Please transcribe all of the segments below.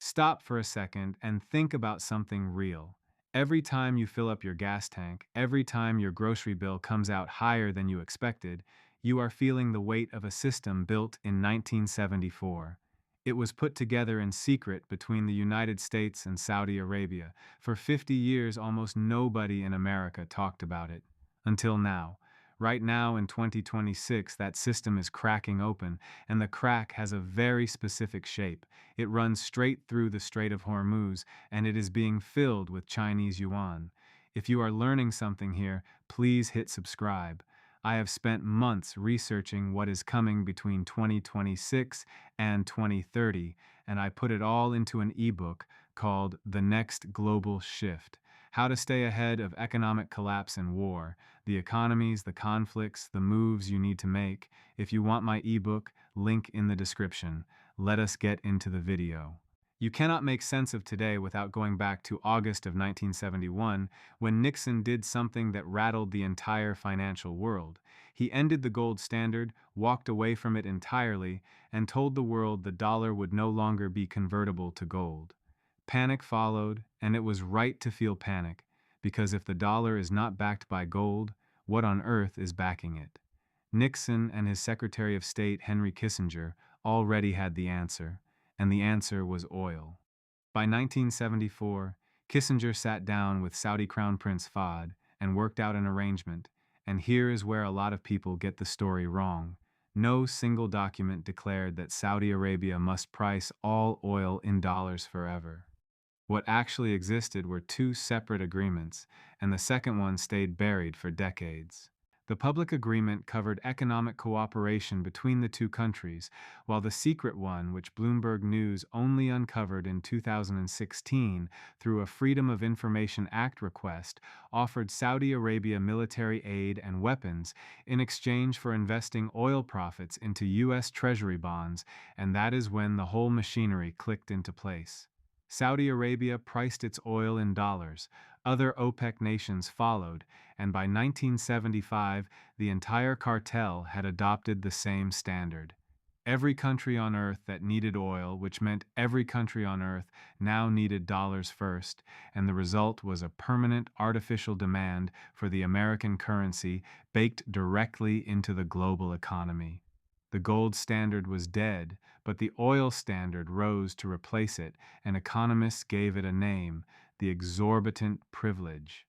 Stop for a second and think about something real. Every time you fill up your gas tank, every time your grocery bill comes out higher than you expected, you are feeling the weight of a system built in 1974. It was put together in secret between the United States and Saudi Arabia. For 50 years, almost nobody in America talked about it. Until now. Right now in 2026, that system is cracking open, and the crack has a very specific shape. It runs straight through the Strait of Hormuz, and it is being filled with Chinese yuan. If you are learning something here, please hit subscribe. I have spent months researching what is coming between 2026 and 2030, and I put it all into an ebook called The Next Global Shift: How to Stay Ahead of Economic Collapse and War, the economies, the conflicts, the moves you need to make. If you want my ebook, link in the description. Let us get into the video. You cannot make sense of today without going back to August of 1971, when Nixon did something that rattled the entire financial world. He ended the gold standard, walked away from it entirely, and told the world the dollar would no longer be convertible to gold. Panic followed, and it was right to feel panic, because if the dollar is not backed by gold, what on earth is backing it? Nixon and his Secretary of State, Henry Kissinger, already had the answer, and the answer was oil. By 1974, Kissinger sat down with Saudi Crown Prince Fahd and worked out an arrangement, and here is where a lot of people get the story wrong. No single document declared that Saudi Arabia must price all oil in dollars forever. What actually existed were two separate agreements, and the second one stayed buried for decades. The public agreement covered economic cooperation between the two countries, while the secret one, which Bloomberg News only uncovered in 2016 through a Freedom of Information Act request, offered Saudi Arabia military aid and weapons in exchange for investing oil profits into U.S. Treasury bonds, and that is when the whole machinery clicked into place. Saudi Arabia priced its oil in dollars, other OPEC nations followed, and by 1975, the entire cartel had adopted the same standard. Every country on earth that needed oil, which meant every country on earth now needed dollars first, and the result was a permanent artificial demand for the American currency baked directly into the global economy. The gold standard was dead, but the oil standard rose to replace it, and economists gave it a name: the exorbitant privilege.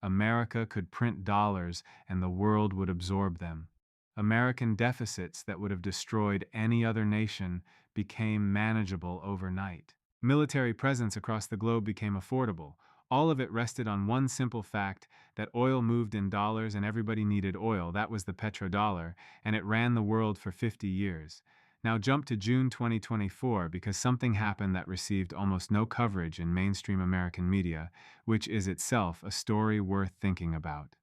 America could print dollars and the world would absorb them. American deficits that would have destroyed any other nation became manageable overnight. Military presence across the globe became affordable. All of it rested on one simple fact: that oil moved in dollars and everybody needed oil. That was the petrodollar, and it ran the world for 50 years. Now jump to June 2024, because something happened that received almost no coverage in mainstream American media, which is itself a story worth thinking about.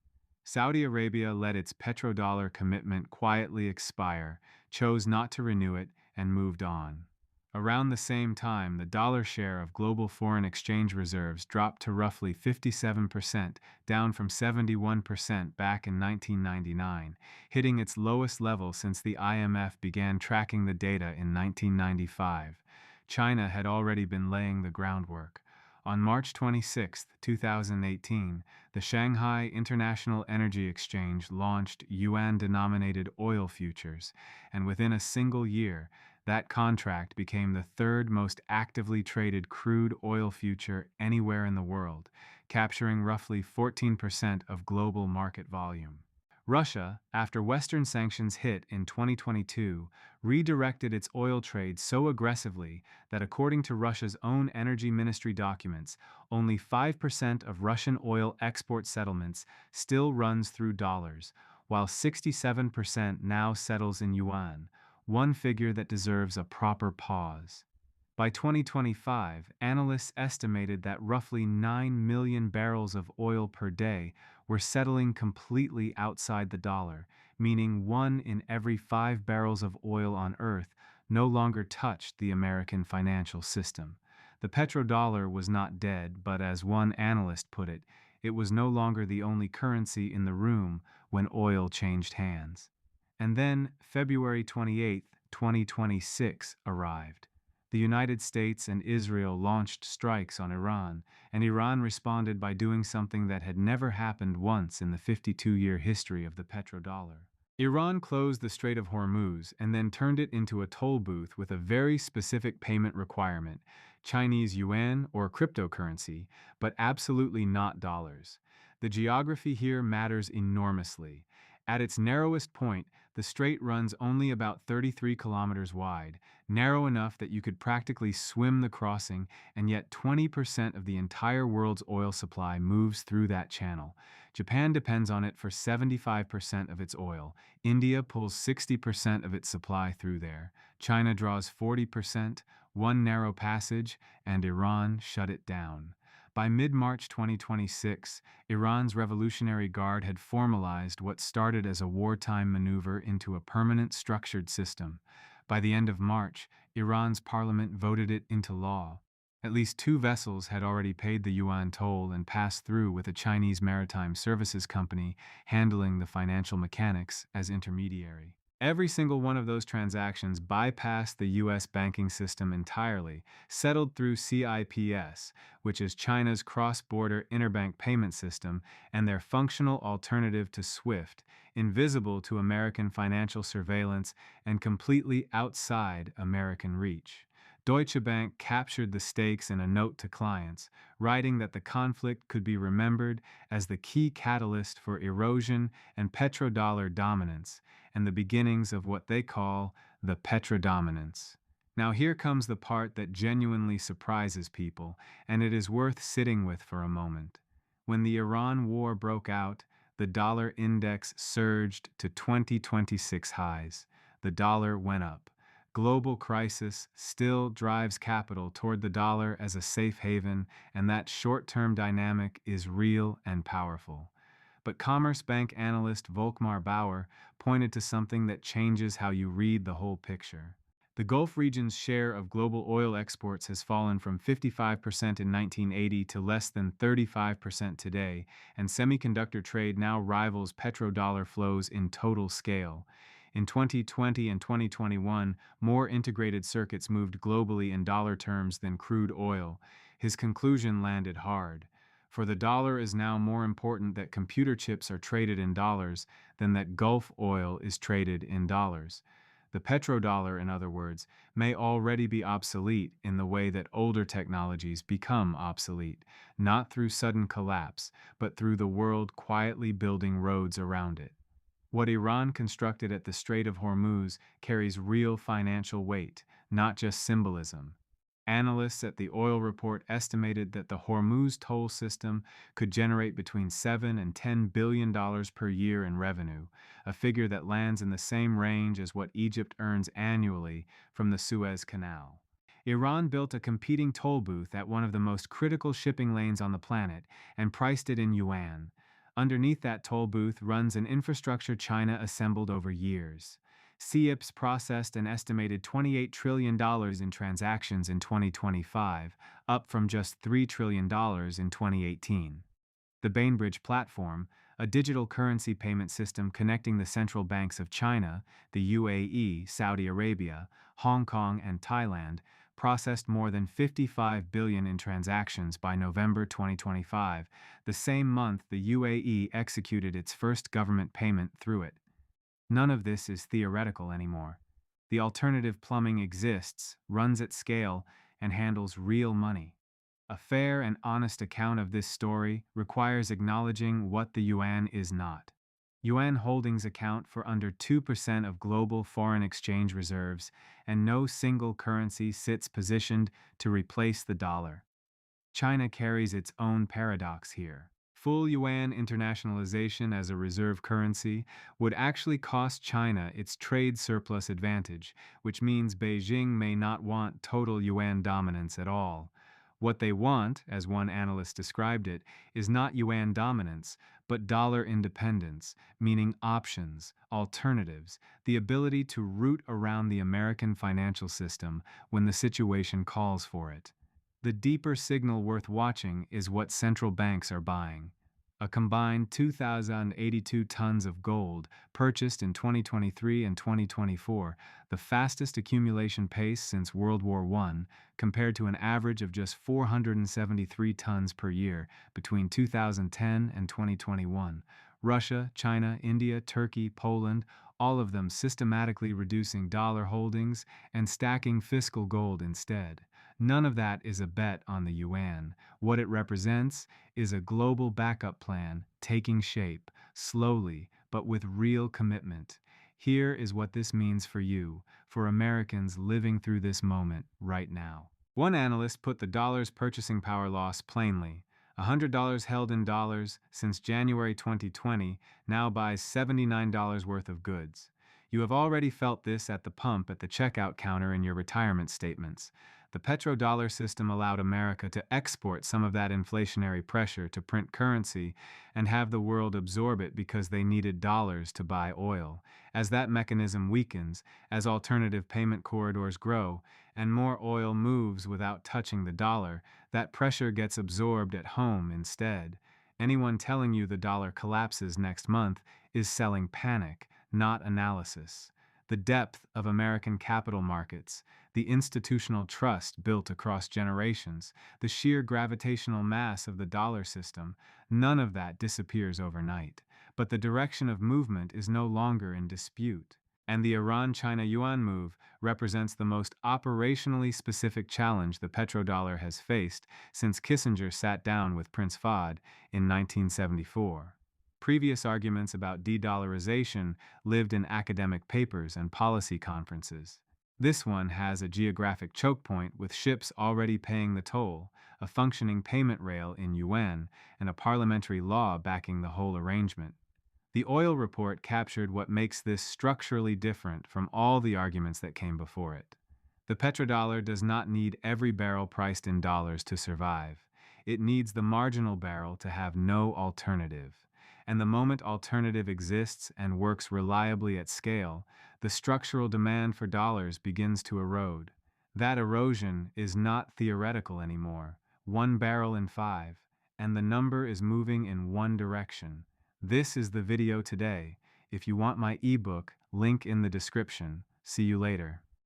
Saudi Arabia let its petrodollar commitment quietly expire, chose not to renew it, and moved on. Around the same time, the dollar share of global foreign exchange reserves dropped to roughly 57%, down from 71% back in 1999, hitting its lowest level since the IMF began tracking the data in 1995. China had already been laying the groundwork. On March 26, 2018, the Shanghai International Energy Exchange launched yuan-denominated oil futures, and within a single year, that contract became the third most actively traded crude oil future anywhere in the world, capturing roughly 14% of global market volume. Russia, after Western sanctions hit in 2022, redirected its oil trade so aggressively that, according to Russia's own Energy Ministry documents, only 5% of Russian oil export settlements still runs through dollars, while 67% now settles in yuan, one figure that deserves a proper pause. By 2025, analysts estimated that roughly 9 million barrels of oil per day were settling completely outside the dollar, meaning 1 in every 5 barrels of oil on Earth no longer touched the American financial system. The petrodollar was not dead, but as one analyst put it, it was no longer the only currency in the room when oil changed hands. And then February 28, 2026 arrived. The United States and Israel launched strikes on Iran, and Iran responded by doing something that had never happened once in the 52-year history of the petrodollar. Iran closed the Strait of Hormuz and then turned it into a toll booth with a very specific payment requirement: Chinese yuan or cryptocurrency, but absolutely not dollars. The geography here matters enormously. At its narrowest point, the strait runs only about 33 kilometers wide, narrow enough that you could practically swim the crossing, and yet 20% of the entire world's oil supply moves through that channel. Japan depends on it for 75% of its oil. India pulls 60% of its supply through there. China draws 40%, one narrow passage, and Iran shut it down. By mid-March 2026, Iran's Revolutionary Guard had formalized what started as a wartime maneuver into a permanent structured system. By the end of March, Iran's parliament voted it into law. At least 2 vessels had already paid the yuan toll and passed through, with a Chinese maritime services company handling the financial mechanics as intermediary. Every single one of those transactions bypassed the U.S. banking system entirely, settled through CIPS, which is China's cross-border interbank payment system and their functional alternative to SWIFT, invisible to American financial surveillance and completely outside American reach. Deutsche Bank captured the stakes in a note to clients, writing that the conflict could be remembered as the key catalyst for erosion and petrodollar dominance, and the beginnings of what they call the petrodominance. Now, here comes the part that genuinely surprises people, and it is worth sitting with for a moment. When the Iran war broke out, the dollar index surged to 2026 highs. The dollar went up. Global crisis still drives capital toward the dollar as a safe haven, and that short-term dynamic is real and powerful. But Commerce Bank analyst Volkmar Bauer pointed to something that changes how you read the whole picture. The Gulf region's share of global oil exports has fallen from 55% in 1980 to less than 35% today, and semiconductor trade now rivals petrodollar flows in total scale. In 2020 and 2021, more integrated circuits moved globally in dollar terms than crude oil. His conclusion landed hard. For the dollar is now more important that computer chips are traded in dollars than that Gulf oil is traded in dollars. The petrodollar, in other words, may already be obsolete in the way that older technologies become obsolete, not through sudden collapse, but through the world quietly building roads around it. What Iran constructed at the Strait of Hormuz carries real financial weight, not just symbolism. Analysts at the Oil Report estimated that the Hormuz toll system could generate between $7 and $10 billion per year in revenue, a figure that lands in the same range as what Egypt earns annually from the Suez Canal. Iran built a competing toll booth at one of the most critical shipping lanes on the planet and priced it in yuan. Underneath that toll booth runs an infrastructure China assembled over years. CIPS processed an estimated $28 trillion in transactions in 2025, up from just $3 trillion in 2018. The Bainbridge platform, a digital currency payment system connecting the central banks of China, the UAE, Saudi Arabia, Hong Kong, and Thailand, processed more than 55 billion in transactions by November 2025, the same month the UAE executed its first government payment through it. None of this is theoretical anymore. The alternative plumbing exists, runs at scale, and handles real money. A fair and honest account of this story requires acknowledging what the yuan is not. Yuan holdings account for under 2% of global foreign exchange reserves, and no single currency sits positioned to replace the dollar. China carries its own paradox here. Full yuan internationalization as a reserve currency would actually cost China its trade surplus advantage, which means Beijing may not want total yuan dominance at all. What they want, as one analyst described it, is not yuan dominance, but dollar independence, meaning options, alternatives, the ability to root around the American financial system when the situation calls for it. The deeper signal worth watching is what central banks are buying. a combined 2,082 tons of gold purchased in 2023 and 2024, the fastest accumulation pace since World War I, compared to an average of just 473 tons per year between 2010 and 2021. Russia, China, India, Turkey, Poland, all of them systematically reducing dollar holdings and stacking fiscal gold instead. None of that is a bet on the yuan. What it represents is a global backup plan taking shape, slowly, but with real commitment. Here is what this means for you, for Americans living through this moment right now. One analyst put the dollar's purchasing power loss plainly. $100 held in dollars since January 2020 now buys $79 worth of goods. You have already felt this at the pump at the checkout counter in your retirement statements. The petrodollar system allowed America to export some of that inflationary pressure to print currency and have the world absorb it because they needed dollars to buy oil. As that mechanism weakens, as alternative payment corridors grow, and more oil moves without touching the dollar, that pressure gets absorbed at home instead. Anyone telling you the dollar collapses next month is selling panic, not analysis. The depth of American capital markets, the institutional trust built across generations, the sheer gravitational mass of the dollar system, none of that disappears overnight. But the direction of movement is no longer in dispute. And the Iran-China yuan move represents the most operationally specific challenge the petrodollar has faced since Kissinger sat down with Prince Fahd in 1974. Previous arguments about de-dollarization lived in academic papers and policy conferences. This one has a geographic choke point with ships already paying the toll, a functioning payment rail in yuan, and a parliamentary law backing the whole arrangement. The oil report captured what makes this structurally different from all the arguments that came before it. The petrodollar does not need every barrel priced in dollars to survive. It needs the marginal barrel to have no alternative. And the moment alternative exists and works reliably at scale, the structural demand for dollars begins to erode. That erosion is not theoretical anymore. 1 barrel in 5, and the number is moving in one direction. This is the video today. If you want my ebook, link in the description. See you later.